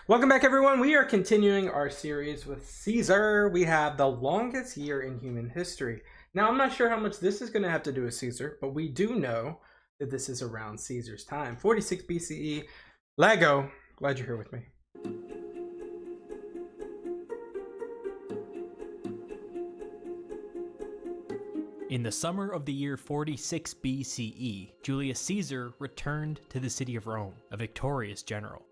Welcome back, everyone. We are continuing our series with Caesar. We have the longest year in human history. Now, I'm not sure how much this is going to have to do with Caesar, but we do know that this is around Caesar's time. 46 BCE. Lego. Glad you're here with me. In the summer of the year 46 BCE, Julius Caesar returned to the city of Rome, a victorious general.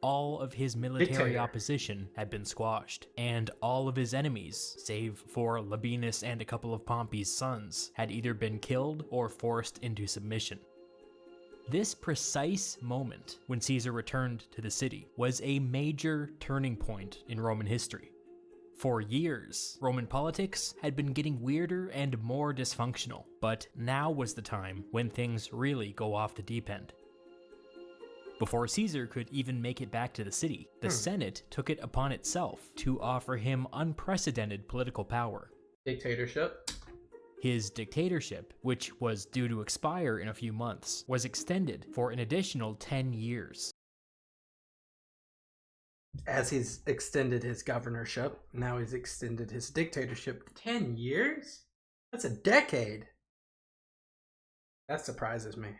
All of his military opposition had been squashed, and all of his enemies, save for Labienus and a couple of Pompey's sons, had either been killed or forced into submission. This precise moment, when Caesar returned to the city, was a major turning point in Roman history. For years, Roman politics had been getting weirder and more dysfunctional, but now was the time when things really go off the deep end. Before Caesar could even make it back to the city, the Senate took it upon itself to offer him unprecedented political power. Dictatorship. His dictatorship, which was due to expire in a few months, was extended for an additional 10 years. As he's extended his governorship, now he's extended his dictatorship 10 years? That's a decade. That surprises me.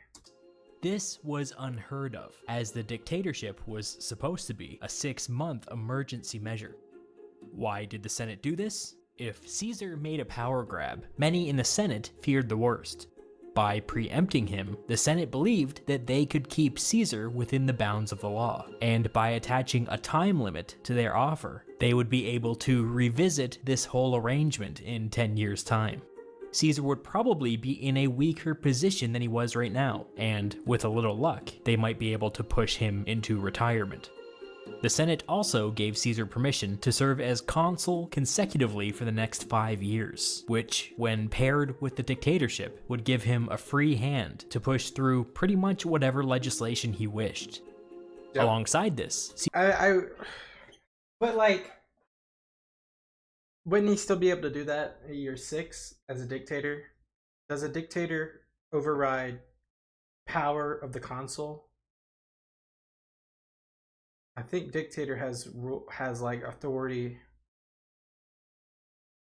This was unheard of, as the dictatorship was supposed to be a 6-month emergency measure. Why did the Senate do this? If Caesar made a power grab, many in the Senate feared the worst. By preempting him, the Senate believed that they could keep Caesar within the bounds of the law, and by attaching a time limit to their offer, they would be able to revisit this whole arrangement in 10 years' time. Caesar would probably be in a weaker position than he was right now, and with a little luck, they might be able to push him into retirement. The Senate also gave Caesar permission to serve as consul consecutively for the next 5 years, which, when paired with the dictatorship, would give him a free hand to push through pretty much whatever legislation he wished. Yep. Alongside this, but like, wouldn't he still be able to do that at year 6 as a dictator? Does a dictator override power of the consul? I think dictator has like authority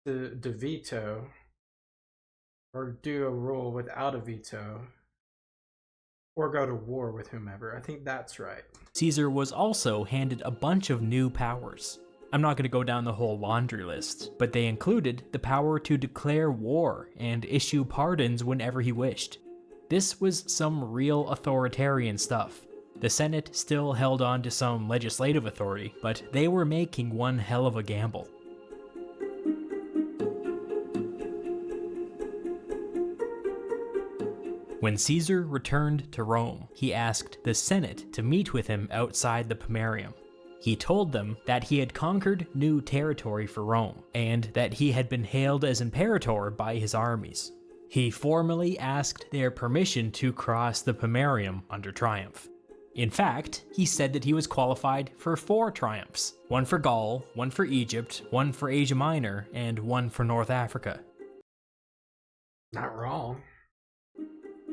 to veto or do a rule without a veto or go to war with whomever. I think that's right. Caesar was also handed a bunch of new powers. I'm not going to go down the whole laundry list, but they included the power to declare war and issue pardons whenever he wished. This was some real authoritarian stuff. The Senate still held on to some legislative authority, but they were making one hell of a gamble. When Caesar returned to Rome, he asked the Senate to meet with him outside the Pomerium. He told them that he had conquered new territory for Rome, and that he had been hailed as imperator by his armies. He formally asked their permission to cross the Pomerium under triumph. In fact, he said that he was qualified for 4 triumphs, one for Gaul, one for Egypt, one for Asia Minor, and one for North Africa. Not wrong.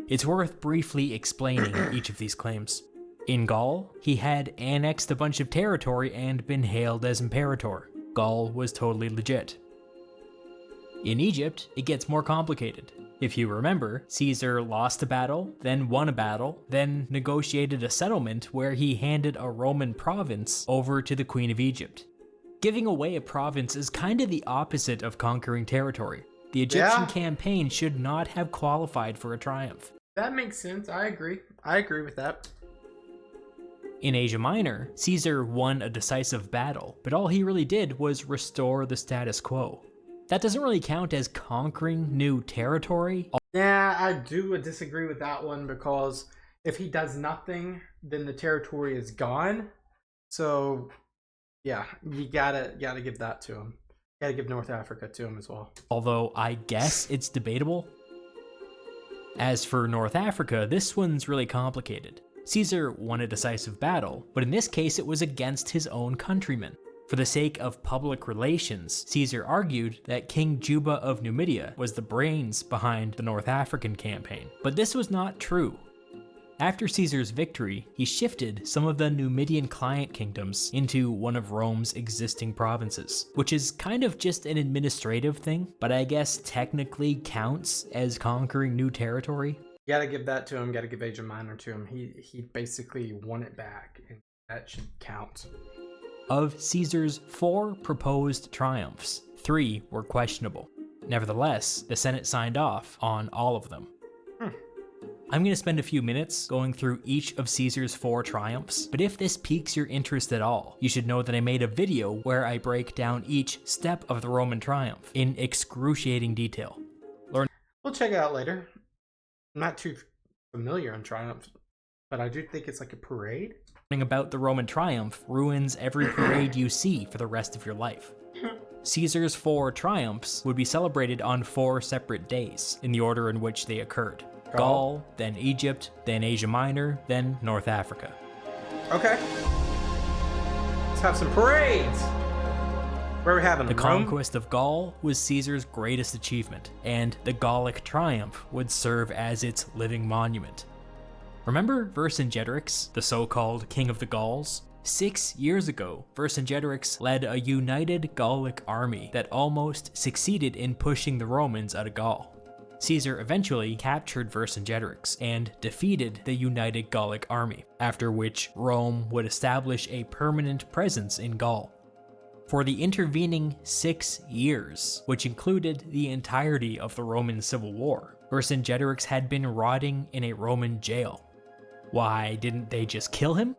It's worth briefly explaining each of these claims. In Gaul, he had annexed a bunch of territory and been hailed as imperator. Gaul was totally legit. In Egypt, it gets more complicated. If you remember, Caesar lost a battle, then won a battle, then negotiated a settlement where he handed a Roman province over to the Queen of Egypt. Giving away a province is kind of the opposite of conquering territory. The Egyptian campaign should not have qualified for a triumph. That makes sense. I agree. I agree with that. In Asia Minor, Caesar won a decisive battle, but all he really did was restore the status quo. That doesn't really count as conquering new territory. Yeah, I do disagree with that one, because if he does nothing, then the territory is gone. So, yeah, you gotta give that to him. You gotta give North Africa to him as well. Although I guess it's debatable. As for North Africa, this one's really complicated. Caesar won a decisive battle, but in this case it was against his own countrymen. For the sake of public relations, Caesar argued that King Juba of Numidia was the brains behind the North African campaign, but this was not true. After Caesar's victory, he shifted some of the Numidian client kingdoms into one of Rome's existing provinces, which is kind of just an administrative thing, but I guess technically counts as conquering new territory. You gotta give that to him, gotta give Asia Minor to him. He basically won it back, and that should count. Of Caesar's 4 proposed triumphs, 3 were questionable. Nevertheless, the Senate signed off on all of them. I'm going to spend a few minutes going through each of Caesar's 4 triumphs, but if this piques your interest at all, you should know that I made a video where I break down each step of the Roman triumph in excruciating detail. We'll check it out later. I'm not too familiar on triumphs, but I do think it's like a parade. Learning about the Roman triumph ruins every parade you see for the rest of your life. Caesar's 4 triumphs would be celebrated on 4 separate days, in the order in which they occurred. Gaul, then Egypt, then Asia Minor, then North Africa. Okay. Let's have some parades! Where are we having them? The conquest of Gaul was Caesar's greatest achievement, and the Gallic triumph would serve as its living monument. Remember Vercingetorix, the so-called King of the Gauls? 6 years ago, Vercingetorix led a united Gallic army that almost succeeded in pushing the Romans out of Gaul. Caesar eventually captured Vercingetorix and defeated the united Gallic army, after which Rome would establish a permanent presence in Gaul. For the intervening 6 years, which included the entirety of the Roman Civil War, Vercingetorix had been rotting in a Roman jail. Why didn't they just kill him?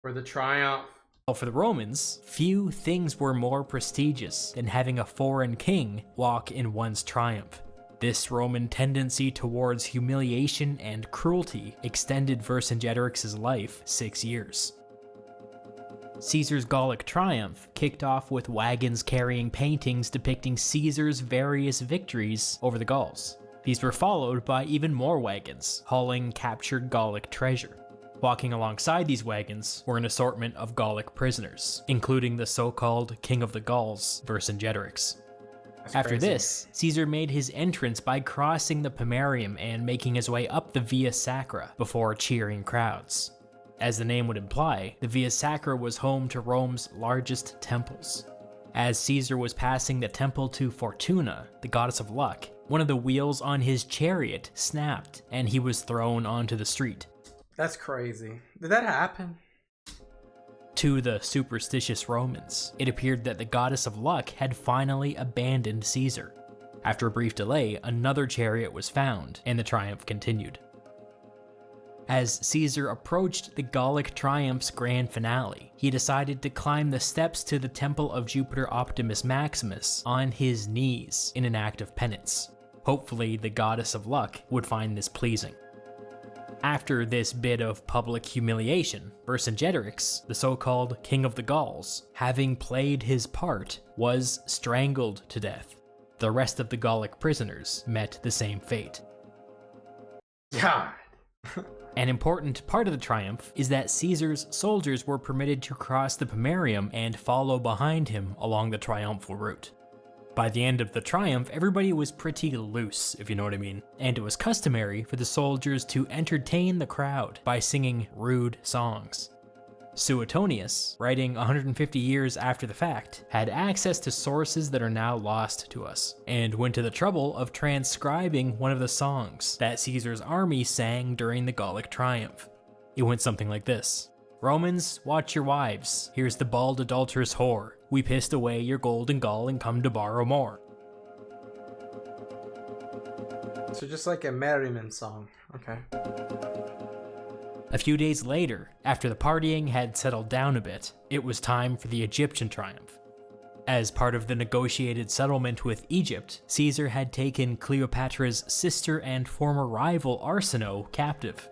For the triumph. Well, for the Romans, few things were more prestigious than having a foreign king walk in one's triumph. This Roman tendency towards humiliation and cruelty extended Vercingetorix's life 6 years. Caesar's Gallic triumph kicked off with wagons carrying paintings depicting Caesar's various victories over the Gauls. These were followed by even more wagons, hauling captured Gallic treasure. Walking alongside these wagons were an assortment of Gallic prisoners, including the so-called King of the Gauls, Vercingetorix. After this, Caesar made his entrance by crossing the Pomerium and making his way up the Via Sacra before cheering crowds. As the name would imply, the Via Sacra was home to Rome's largest temples. As Caesar was passing the temple to Fortuna, the goddess of luck, one of the wheels on his chariot snapped and he was thrown onto the street. That's crazy. Did that happen? To the superstitious Romans, it appeared that the goddess of luck had finally abandoned Caesar. After a brief delay, another chariot was found, and the triumph continued. As Caesar approached the Gallic triumph's grand finale, he decided to climb the steps to the temple of Jupiter Optimus Maximus on his knees in an act of penance. Hopefully, the goddess of luck would find this pleasing. After this bit of public humiliation, Vercingetorix, the so-called King of the Gauls, having played his part, was strangled to death. The rest of the Gallic prisoners met the same fate. God. An important part of the triumph is that Caesar's soldiers were permitted to cross the Pomerium and follow behind him along the triumphal route. By the end of the triumph, everybody was pretty loose, if you know what I mean, and it was customary for the soldiers to entertain the crowd by singing rude songs. Suetonius, writing 150 years after the fact, had access to sources that are now lost to us, and went to the trouble of transcribing one of the songs that Caesar's army sang during the Gallic triumph. It went something like this. Romans, watch your wives. Here's the bald adulterous whore. We pissed away your gold and Gaul and come to borrow more. So just like a merriment song. Okay. A few days later, after the partying had settled down a bit, it was time for the Egyptian triumph. As part of the negotiated settlement with Egypt, Caesar had taken Cleopatra's sister and former rival Arsinoe captive.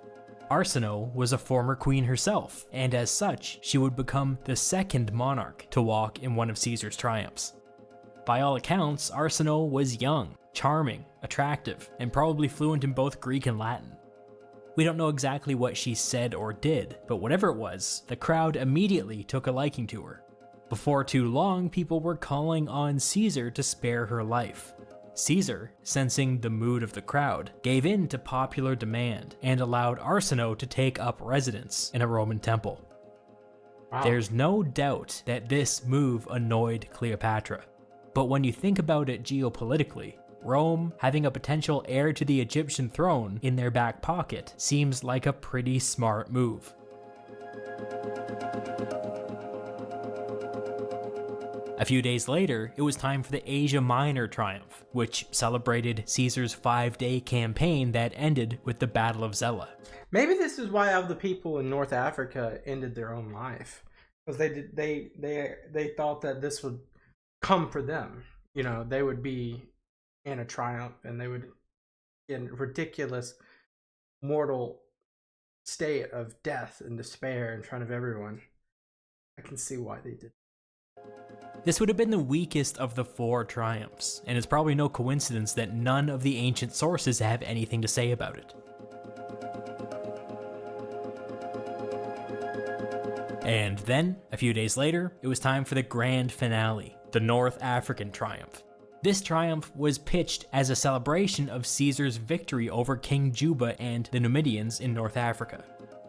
Arsinoe was a former queen herself, and as such, she would become the second monarch to walk in one of Caesar's triumphs. By all accounts, Arsinoe was young, charming, attractive, and probably fluent in both Greek and Latin. We don't know exactly what she said or did, but whatever it was, the crowd immediately took a liking to her. Before too long, people were calling on Caesar to spare her life. Caesar, sensing the mood of the crowd, gave in to popular demand and allowed Arsinoe to take up residence in a Roman temple. Wow. There's no doubt that this move annoyed Cleopatra, but when you think about it geopolitically, Rome having a potential heir to the Egyptian throne in their back pocket seems like a pretty smart move. A few days later, it was time for the Asia Minor triumph, which celebrated Caesar's 5-day campaign that ended with the Battle of Zela. Maybe this is why all the people in North Africa ended their own life, because they thought that this would come for them. You know, they would be in a triumph and they would in ridiculous mortal state of death and despair in front of everyone. I can see why they did. This would have been the weakest of the 4 triumphs, and it's probably no coincidence that none of the ancient sources have anything to say about it. And then, a few days later, it was time for the grand finale, the North African triumph. This triumph was pitched as a celebration of Caesar's victory over King Juba and the Numidians in North Africa.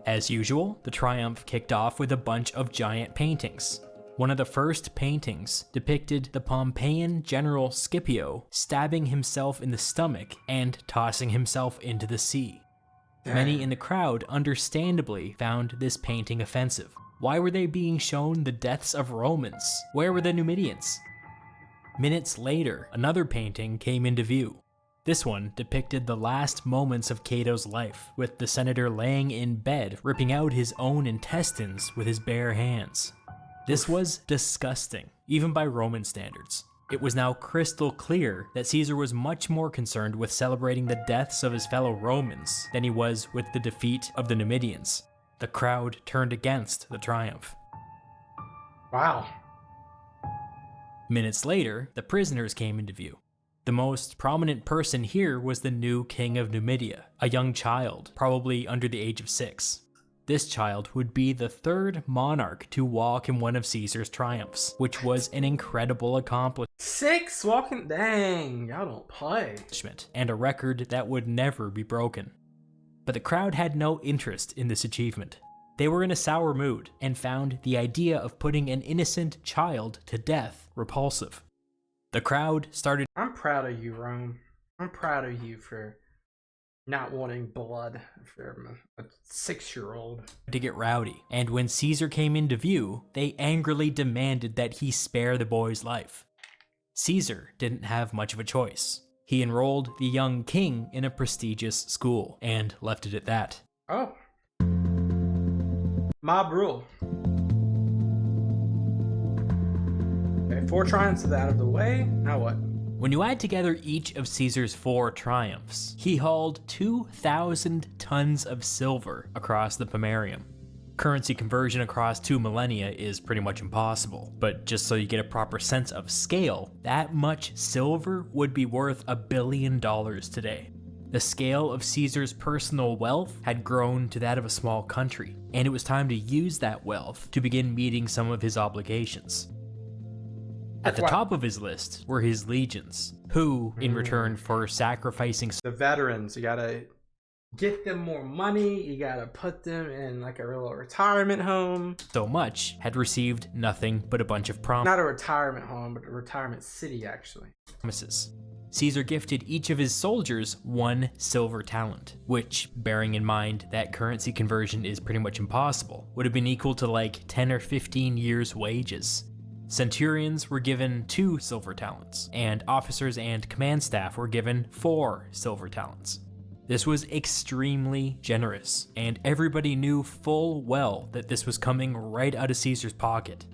As usual, the triumph kicked off with a bunch of giant paintings. One of the first paintings depicted the Pompeian general Scipio stabbing himself in the stomach and tossing himself into the sea. Many in the crowd understandably found this painting offensive. Why were they being shown the deaths of Romans? Where were the Numidians? Minutes later, another painting came into view. This one depicted the last moments of Cato's life, with the senator laying in bed, ripping out his own intestines with his bare hands. This was disgusting, even by Roman standards. It was now crystal clear that Caesar was much more concerned with celebrating the deaths of his fellow Romans than he was with the defeat of the Numidians. The crowd turned against the triumph. Wow. Minutes later, the prisoners came into view. The most prominent person here was the new king of Numidia, a young child, probably under the age of 6. This child would be the 3rd monarch to walk in one of Caesar's triumphs, which was an incredible accomplishment. 6 walking? Dang, y'all don't play. And a record that would never be broken. But the crowd had no interest in this achievement. They were in a sour mood and found the idea of putting an innocent child to death repulsive. The crowd started. I'm proud of you, Rome. I'm proud of you for not wanting blood from a 6-year-old. To get rowdy, and when Caesar came into view, they angrily demanded that he spare the boy's life. Caesar didn't have much of a choice. He enrolled the young king in a prestigious school, and left it at that. Oh. Mob rule. Okay, 4 triumphs out of the way. Now what? When you add together each of Caesar's 4 triumphs, he hauled 2,000 tons of silver across the Pomerium. Currency conversion across 2 millennia is pretty much impossible, but just so you get a proper sense of scale, that much silver would be worth $1 billion today. The scale of Caesar's personal wealth had grown to that of a small country, and it was time to use that wealth to begin meeting some of his obligations. At the top of his list were his legions, who, in return for sacrificing the veterans, you gotta get them more money, you gotta put them in like a little retirement home. So much, had received nothing but a bunch of Not a retirement home, but a retirement city, actually. promises. Caesar gifted each of his soldiers 1 silver talent, which, bearing in mind that currency conversion is pretty much impossible, would have been equal to like 10 or 15 years' wages. Centurions were given 2 silver talents, and officers and command staff were given 4 silver talents. This was extremely generous, and everybody knew full well that this was coming right out of Caesar's pocket.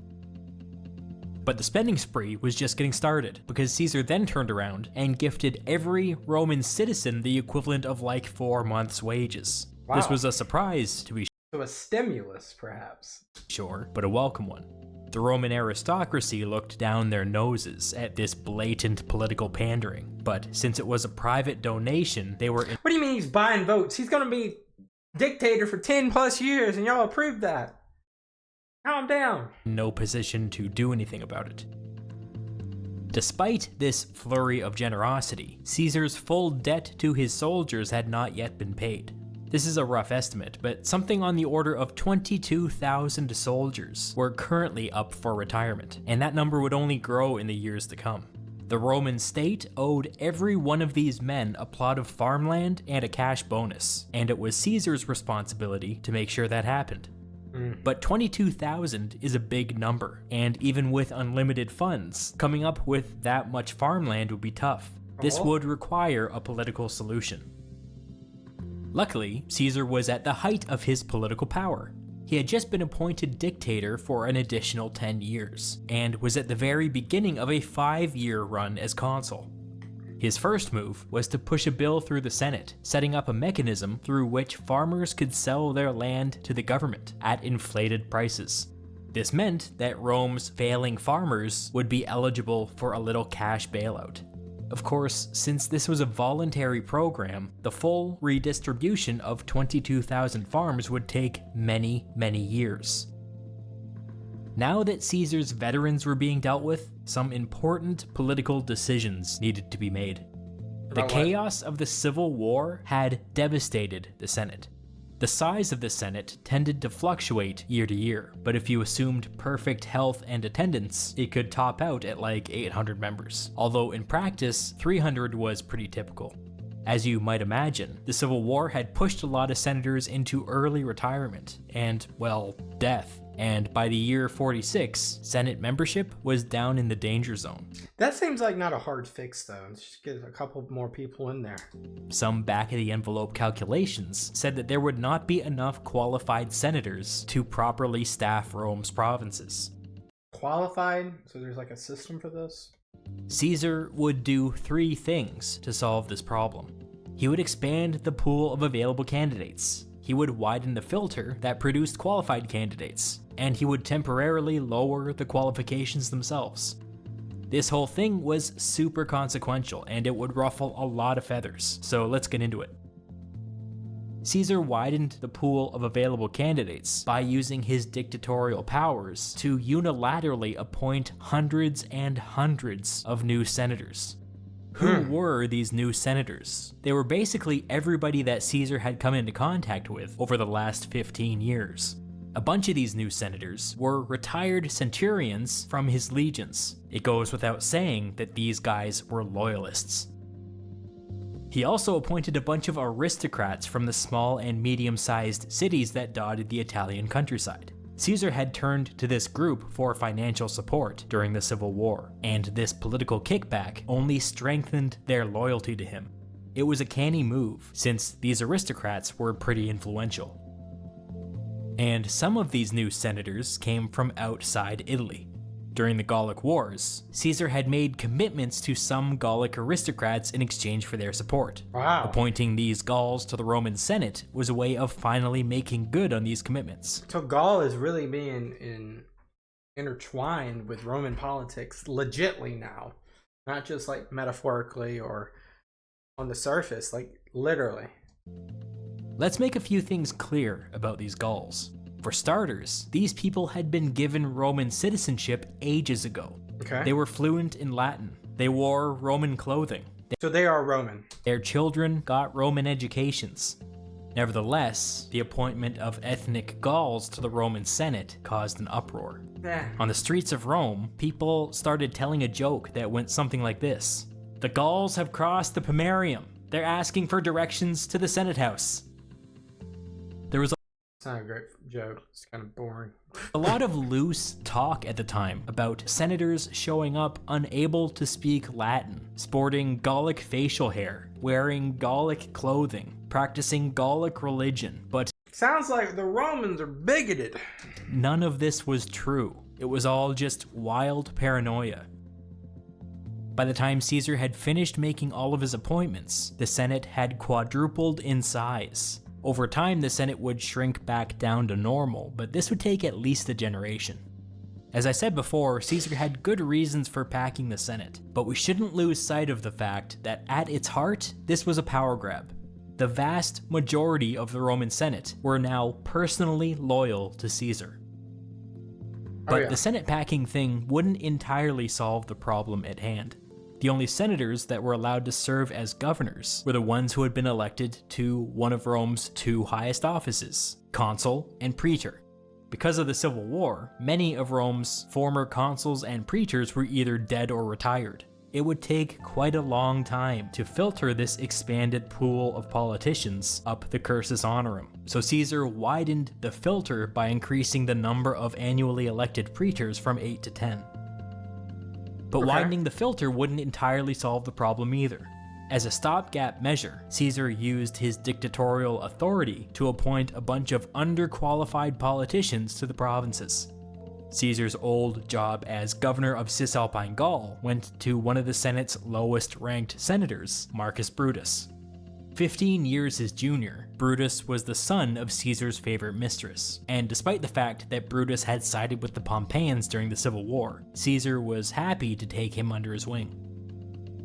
But the spending spree was just getting started, because Caesar then turned around and gifted every Roman citizen the equivalent of like 4 months' wages. Wow. This was a surprise, to be So a stimulus, perhaps. sure, but a welcome one. The Roman aristocracy looked down their noses at this blatant political pandering, but since it was a private donation, they were What do you mean he's buying votes? He's gonna be dictator for 10 plus years and y'all approved that. Calm down. in no position to do anything about it. Despite this flurry of generosity, Caesar's full debt to his soldiers had not yet been paid. This is a rough estimate, but something on the order of 22,000 soldiers were currently up for retirement, and that number would only grow in the years to come. The Roman state owed every one of these men a plot of farmland and a cash bonus, and it was Caesar's responsibility to make sure that happened. But 22,000 is a big number, and even with unlimited funds, coming up with that much farmland would be tough. This would require a political solution. Luckily, Caesar was at the height of his political power. He had just been appointed dictator for an additional 10 years, and was at the very beginning of a 5-year run as consul. His first move was to push a bill through the Senate, setting up a mechanism through which farmers could sell their land to the government at inflated prices. This meant that Rome's failing farmers would be eligible for a little cash bailout. Of course, since this was a voluntary program, the full redistribution of 22,000 farms would take many, many years. Now that Caesar's veterans were being dealt with, some important political decisions needed to be made. The chaos of the Civil War had devastated the Senate. The size of the Senate tended to fluctuate year to year, but if you assumed perfect health and attendance, it could top out at like 800 members, although in practice, 300 was pretty typical. As you might imagine, the Civil War had pushed a lot of senators into early retirement and, well, death. And by the year 46, Senate membership was down in the danger zone. That seems like not a hard fix, though. Just get a couple more people in there. Some back-of-the-envelope calculations said that there would not be enough qualified senators to properly staff Rome's provinces. Qualified? So there's like a system for this? Caesar would do 3 things to solve this problem. He would expand the pool of available candidates. He would widen the filter that produced qualified candidates, and he would temporarily lower the qualifications themselves. This whole thing was super consequential, and it would ruffle a lot of feathers, so let's get into it. Caesar widened the pool of available candidates by using his dictatorial powers to unilaterally appoint hundreds and hundreds of new senators. Who were these new senators? They were basically everybody that Caesar had come into contact with over the last 15 years. A bunch of these new senators were retired centurions from his legions. It goes without saying that these guys were loyalists. He also appointed a bunch of aristocrats from the small and medium-sized cities that dotted the Italian countryside. Caesar had turned to this group for financial support during the Civil War, and this political kickback only strengthened their loyalty to him. It was a canny move, since these aristocrats were pretty influential. And some of these new senators came from outside Italy. During the Gallic Wars, Caesar had made commitments to some Gallic aristocrats in exchange for their support. Wow. Appointing these Gauls to the Roman Senate was a way of finally making good on these commitments. So Gaul is really being intertwined with Roman politics legitly now. Not just like metaphorically or on the surface, like literally. Let's make a few things clear about these Gauls. For starters, these people had been given Roman citizenship ages ago. Okay. They were fluent in Latin. They wore Roman clothing. So they are Roman. Their children got Roman educations. Nevertheless, the appointment of ethnic Gauls to the Roman Senate caused an uproar. On the streets of Rome, people started telling a joke that went something like this. The Gauls have crossed the Pomerium. They're asking for directions to the Senate House. There was It's not a great joke. It's kind of boring. a lot of loose talk at the time about senators showing up unable to speak Latin, sporting Gallic facial hair, wearing Gallic clothing, practicing Gallic religion, but Sounds like the Romans are bigoted. none of this was true. It was all just wild paranoia. By the time Caesar had finished making all of his appointments, the Senate had quadrupled in size. Over time, the Senate would shrink back down to normal, but this would take at least a generation. As I said before, Caesar had good reasons for packing the Senate, but we shouldn't lose sight of the fact that at its heart, this was a power grab. The vast majority of the Roman Senate were now personally loyal to Caesar. Oh, But yeah. the Senate packing thing wouldn't entirely solve the problem at hand. The only senators that were allowed to serve as governors were the ones who had been elected to one of Rome's two highest offices, consul and praetor. Because of the Civil War, many of Rome's former consuls and praetors were either dead or retired. It would take quite a long time to filter this expanded pool of politicians up the cursus honorum. So Caesar widened the filter by increasing the number of annually elected praetors from 8 to 10. But widening the filter wouldn't entirely solve the problem either. As a stopgap measure, Caesar used his dictatorial authority to appoint a bunch of underqualified politicians to the provinces. Caesar's old job as governor of Cisalpine Gaul went to one of the Senate's lowest-ranked senators, Marcus Brutus. 15 years his junior, Brutus was the son of Caesar's favorite mistress, and despite the fact that Brutus had sided with the Pompeians during the Civil War, Caesar was happy to take him under his wing.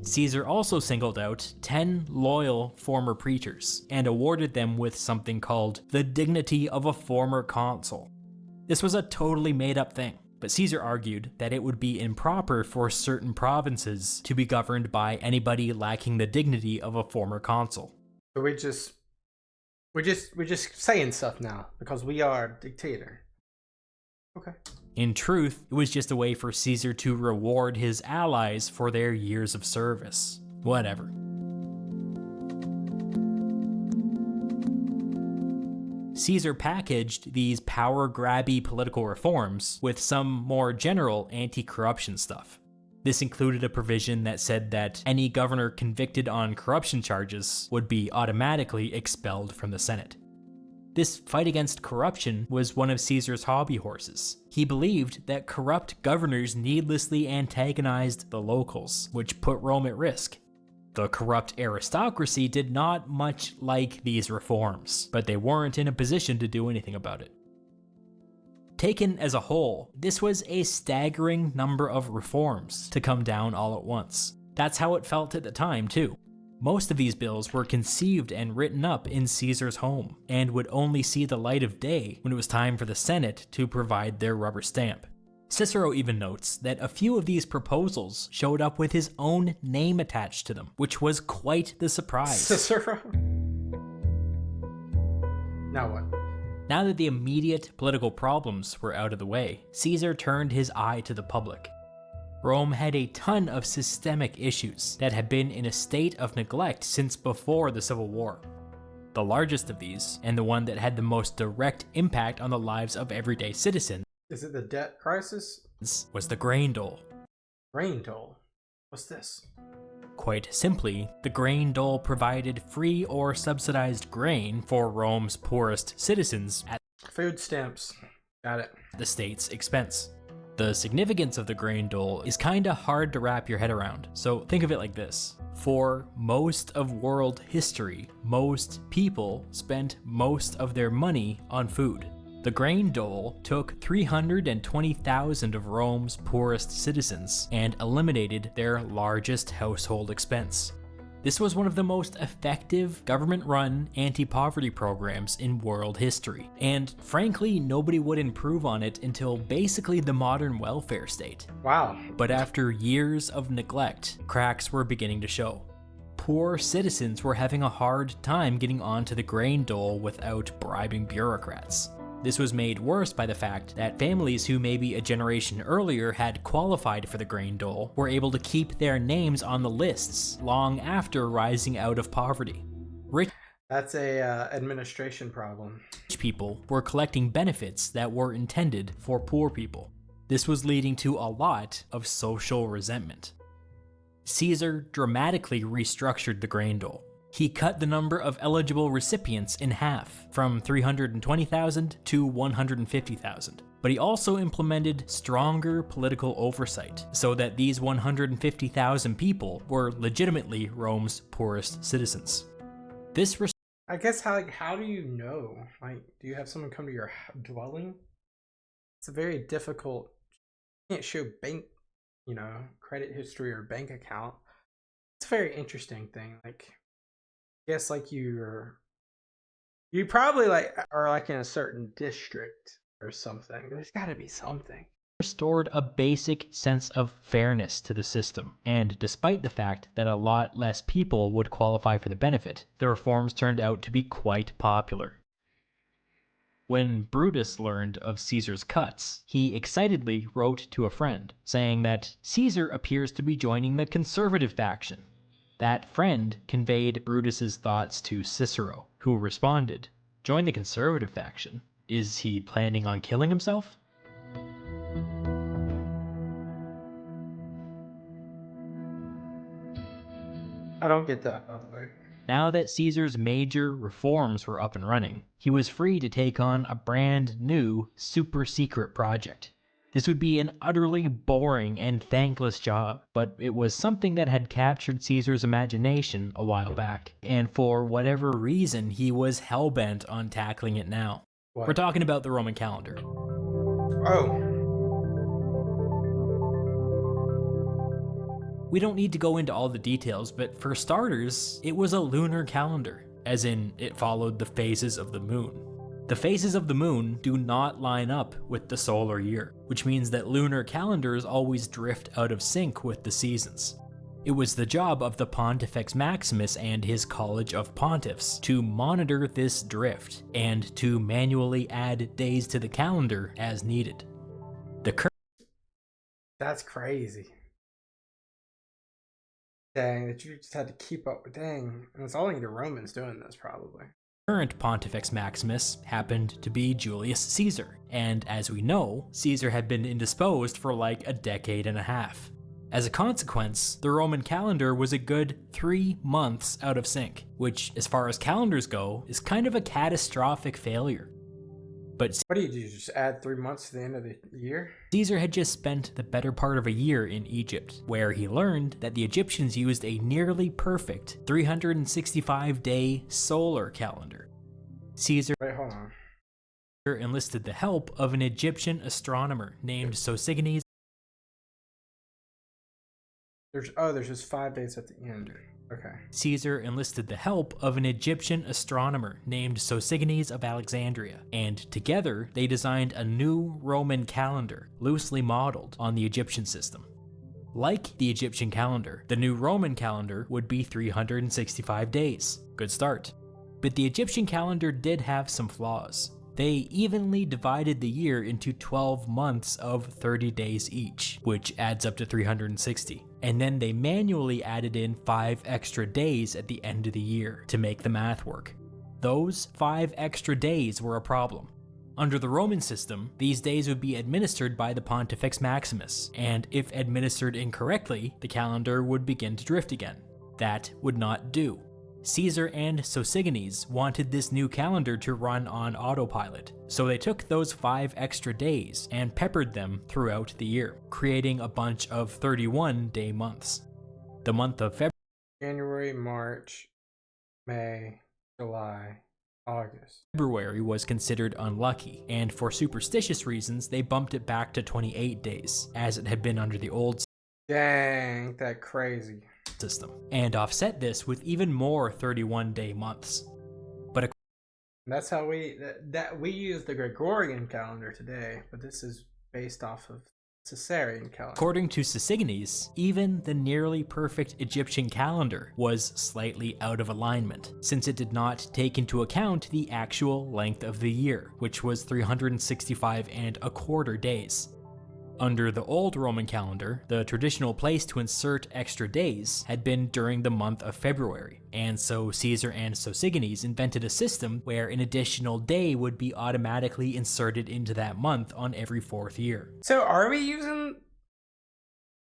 Caesar also singled out 10 loyal former praetors, and awarded them with something called the dignity of a former consul. This was a totally made-up thing, but Caesar argued that it would be improper for certain provinces to be governed by anybody lacking the dignity of a former consul. So we're just saying stuff now because we are dictator. Okay. In truth, it was just a way for Caesar to reward his allies for their years of service. Whatever. Caesar packaged these power-grabby political reforms with some more general anti-corruption stuff. This included a provision that said that any governor convicted on corruption charges would be automatically expelled from the Senate. This fight against corruption was one of Caesar's hobby horses. He believed that corrupt governors needlessly antagonized the locals, which put Rome at risk. The corrupt aristocracy did not much like these reforms, but they weren't in a position to do anything about it. Taken as a whole, this was a staggering number of reforms to come down all at once. That's how it felt at the time, too. Most of these bills were conceived and written up in Caesar's home, and would only see the light of day when it was time for the Senate to provide their rubber stamp. Cicero even notes that a few of these proposals showed up with his own name attached to them, which was quite the surprise. Cicero? Now what? Now that the immediate political problems were out of the way, Caesar turned his eye to the public. Rome had a ton of systemic issues that had been in a state of neglect since before the Civil War. The largest of these, and the one that had the most direct impact on the lives of everyday citizens, Is it the debt crisis? was the grain dole. Grain dole? What's this? Quite simply, the grain dole provided free or subsidized grain for Rome's poorest citizens at Food stamps. Got it. the state's expense. The significance of the grain dole is kinda hard to wrap your head around, so think of it like this. For most of world history, most people spent most of their money on food. The grain dole took 320,000 of Rome's poorest citizens and eliminated their largest household expense. This was one of the most effective government-run anti-poverty programs in world history, and frankly, nobody would improve on it until basically the modern welfare state. Wow. But after years of neglect, cracks were beginning to show. Poor citizens were having a hard time getting onto the grain dole without bribing bureaucrats. This was made worse by the fact that families who maybe a generation earlier had qualified for the grain dole were able to keep their names on the lists long after rising out of poverty. Rich That's a administration problem. people were collecting benefits that were intended for poor people. This was leading to a lot of social resentment. Caesar dramatically restructured the grain dole. He cut the number of eligible recipients in half, from 320,000 to 150,000. But he also implemented stronger political oversight, so that these 150,000 people were legitimately Rome's poorest citizens. This I guess how do you know? Like, do you have someone come to your dwelling? It's a very difficult. You can't show bank, credit history or bank account. It's a very interesting thing. Like, I guess like you probably like are like in a certain district or something. There's got to be something. restored a basic sense of fairness to the system, and despite the fact that a lot less people would qualify for the benefit, the reforms turned out to be quite popular. When Brutus learned of Caesar's cuts, he excitedly wrote to a friend, saying that Caesar appears to be joining the conservative faction. That friend conveyed Brutus's thoughts to Cicero, who responded, "Join the conservative faction? Is he planning on killing himself?" I don't get that, by the way. Now that Caesar's major reforms were up and running, he was free to take on a brand new, super secret project. This would be an utterly boring and thankless job, but it was something that had captured Caesar's imagination a while back, and for whatever reason, he was hellbent on tackling it now. What? We're talking about the Roman calendar. Oh. We don't need to go into all the details, but for starters, it was a lunar calendar, as in it followed the phases of the moon. The phases of the moon do not line up with the solar year, which means that lunar calendars always drift out of sync with the seasons. It was the job of the Pontifex Maximus and his College of Pontiffs to monitor this drift and to manually add days to the calendar as needed. That's crazy. Dang, that you just had to keep up with. Dang, and it's only the Romans doing this, probably. Current Pontifex Maximus happened to be Julius Caesar, and as we know, Caesar had been indisposed for like a decade and a half. As a consequence, the Roman calendar was a good 3 months out of sync, which, as far as calendars go, is kind of a catastrophic failure. But what do? Just add 3 months to the end of the year? Caesar had just spent the better part of a year in Egypt, where he learned that the Egyptians used a nearly perfect 365-day solar calendar. Caesar enlisted the help of an Egyptian astronomer named Sosigenes. There's just 5 days at the end. Okay. Caesar enlisted the help of an Egyptian astronomer named Sosigenes of Alexandria, and together they designed a new Roman calendar loosely modeled on the Egyptian system. Like the Egyptian calendar, the new Roman calendar would be 365 days. Good start. But the Egyptian calendar did have some flaws. They evenly divided the year into 12 months of 30 days each, which adds up to 360. And then they manually added in 5 extra days at the end of the year to make the math work. Those 5 extra days were a problem. Under the Roman system, these days would be administered by the Pontifex Maximus, and if administered incorrectly, the calendar would begin to drift again. That would not do. Caesar and Sosigenes wanted this new calendar to run on autopilot, so they took those 5 extra days and peppered them throughout the year, creating a bunch of 31-day months. The month of January, March, May, July, August. February was considered unlucky, and for superstitious reasons, they bumped it back to 28 days, as it had been under the old Dang, that crazy system, and offset this with even more 31-day months. But that's how we use the Gregorian calendar today, but this is based off of Caesarian calendar. According to Sosigenes, even the nearly perfect Egyptian calendar was slightly out of alignment, since it did not take into account the actual length of the year, which was 365 and a quarter days. Under the old Roman calendar, the traditional place to insert extra days had been during the month of February, and so Caesar and Sosigenes invented a system where an additional day would be automatically inserted into that month on every 4th year. So are we using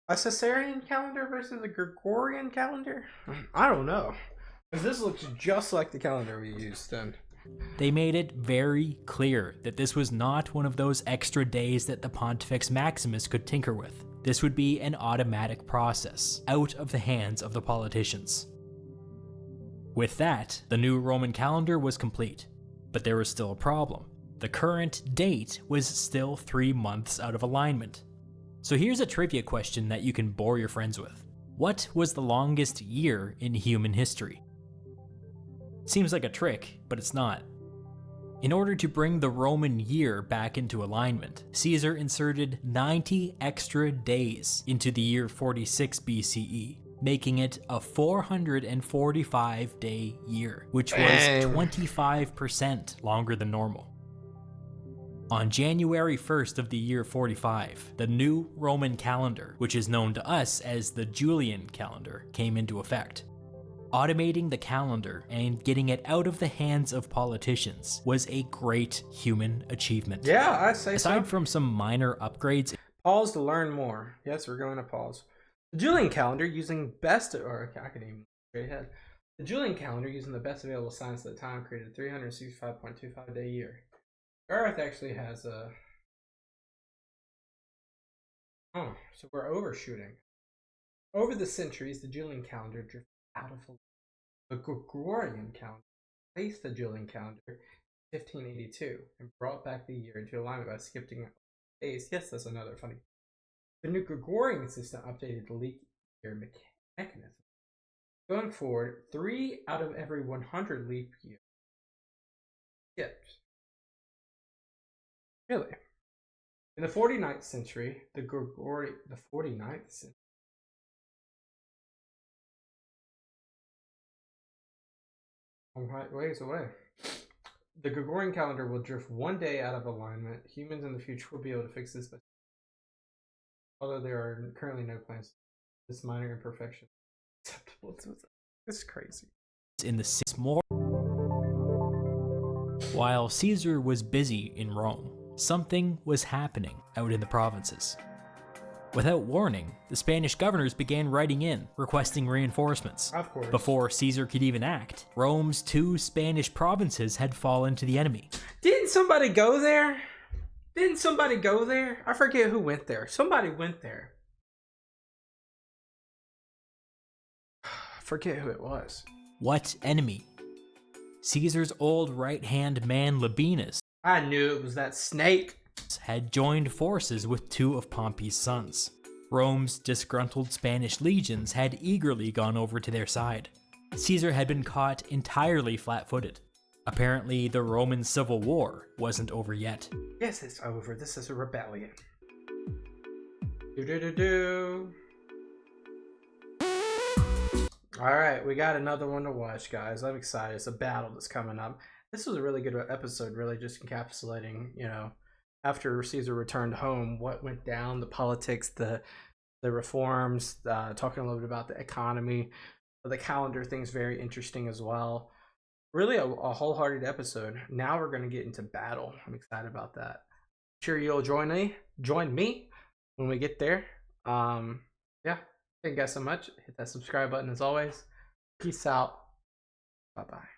a Caesarian calendar versus a Gregorian calendar? I don't know, because this looks just like the calendar we used then. They made it very clear that this was not one of those extra days that the Pontifex Maximus could tinker with. This would be an automatic process, out of the hands of the politicians. With that, the new Roman calendar was complete, but there was still a problem. The current date was still 3 months out of alignment. So here's a trivia question that you can bore your friends with. What was the longest year in human history? Seems like a trick, but it's not. In order to bring the Roman year back into alignment, Caesar inserted 90 extra days into the year 46 BCE, making it a 445-day year, which was 25% longer than normal. On January 1st of the year 45, the new Roman calendar, which is known to us as the Julian calendar, came into effect. Automating the calendar and getting it out of the hands of politicians was a great human achievement. Yeah, I say Aside from some minor upgrades. Pause to learn more. Yes, we're going to pause. The Julian calendar using best, or I can even straight ahead. The Julian calendar using the best available science at the time created a 365.25 day year. Earth actually has a. Oh, so we're overshooting. Over the centuries, the Julian calendar drifted out of the Gregorian calendar replaced the Julian calendar in 1582 and brought back the year into alignment by skipping days. Yes, that's another funny. The new Gregorian system updated the leap year mechanism. Going forward, 3 out of every 100 leap years skipped. Really? In the 49th century, the 49th century. Ways away. The Gregorian calendar will drift 1 day out of alignment. Humans in the future will be able to fix this, but although there are currently no plans, this minor imperfection is acceptable. It's crazy. In the 6 more. While Caesar was busy in Rome, something was happening out in the provinces. Without warning, the Spanish governors began writing in, requesting reinforcements. Of course. Before Caesar could even act, Rome's 2 Spanish provinces had fallen to the enemy. Didn't somebody go there? I forget who went there. Somebody went there. I forget who it was. What enemy? Caesar's old right-hand man Labienus. I knew it was that snake. Had joined forces with 2 of Pompey's sons. Rome's disgruntled Spanish legions had eagerly gone over to their side. Caesar had been caught entirely flat-footed. Apparently, the Roman Civil War wasn't over yet. Yes, it's over. This is a rebellion. Do-do-do-do. Alright, we got another one to watch, guys. I'm excited. It's a battle that's coming up. This was a really good episode, really just encapsulating, after Caesar returned home, what went down, the politics, the reforms, talking a little bit about the economy. The calendar thing's very interesting as well. Really a wholehearted episode. Now we're going to get into battle. I'm excited about that. Sure you'll join me when we get there. Yeah, thank you guys so much. Hit that subscribe button as always. Peace out. Bye-bye.